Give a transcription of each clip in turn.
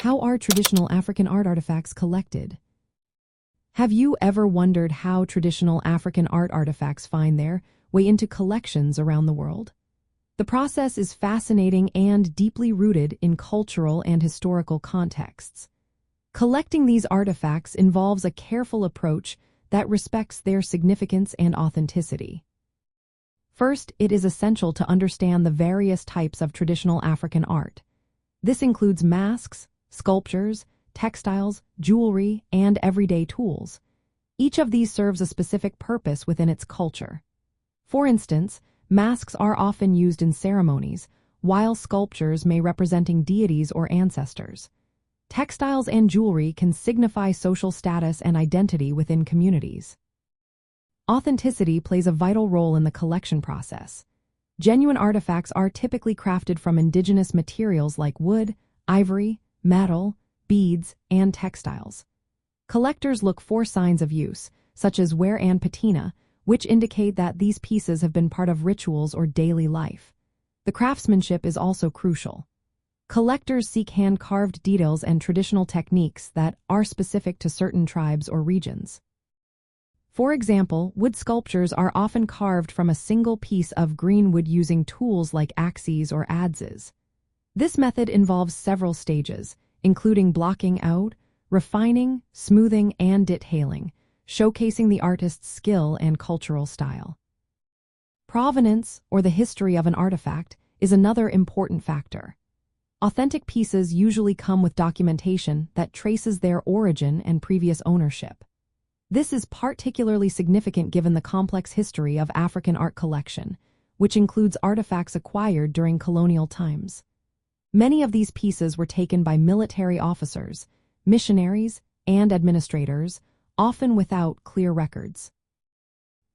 How are traditional African art artifacts collected? Have you ever wondered how traditional African art artifacts find their way into collections around the world? The process is fascinating and deeply rooted in cultural and historical contexts. Collecting these artifacts involves a careful approach that respects their significance and authenticity. First, it is essential to understand the various types of traditional African art. This includes masks, sculptures, textiles, jewelry, and everyday tools. Each of these serves a specific purpose within its culture. For instance, masks are often used in ceremonies, while sculptures may representing deities or ancestors. Textiles and jewelry can signify social status and identity within communities. Authenticity plays a vital role in the collection process. Genuine artifacts are typically crafted from indigenous materials like wood, ivory, metal, beads, and textiles. Collectors look for signs of use, such as wear and patina, which indicate that these pieces have been part of rituals or daily life. The craftsmanship is also crucial. Collectors seek hand-carved details and traditional techniques that are specific to certain tribes or regions. For example, wood sculptures are often carved from a single piece of green wood using tools like axes or adzes. This method involves several stages, including blocking out, refining, smoothing, and detailing, showcasing the artist's skill and cultural style. Provenance, or the history of an artifact, is another important factor. Authentic pieces usually come with documentation that traces their origin and previous ownership. This is particularly significant given the complex history of African art collection, which includes artifacts acquired during colonial times. Many of these pieces were taken by military officers, missionaries, and administrators, often without clear records.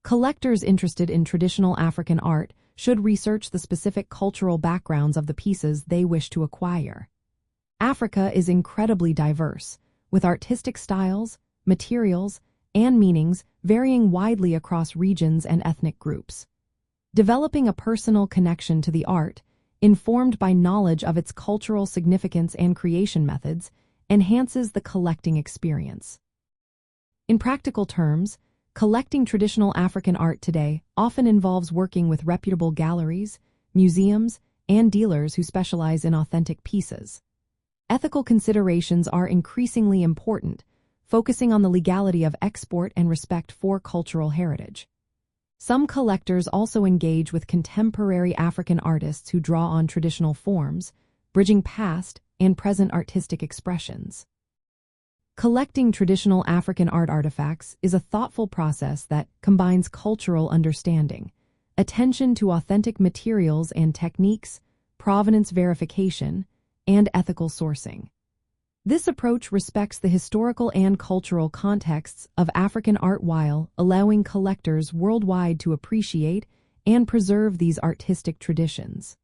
Collectors interested in traditional African art should research the specific cultural backgrounds of the pieces they wish to acquire. Africa is incredibly diverse, with artistic styles, materials, and meanings varying widely across regions and ethnic groups. Developing a personal connection to the art, informed by knowledge of its cultural significance and creation methods, enhances the collecting experience. In practical terms, collecting traditional African art today often involves working with reputable galleries, museums, and dealers who specialize in authentic pieces. Ethical considerations are increasingly important, focusing on the legality of export and respect for cultural heritage. Some collectors also engage with contemporary African artists who draw on traditional forms, bridging past and present artistic expressions. Collecting traditional African art artifacts is a thoughtful process that combines cultural understanding, attention to authentic materials and techniques, provenance verification, and ethical sourcing. This approach respects the historical and cultural contexts of African art while allowing collectors worldwide to appreciate and preserve these artistic traditions.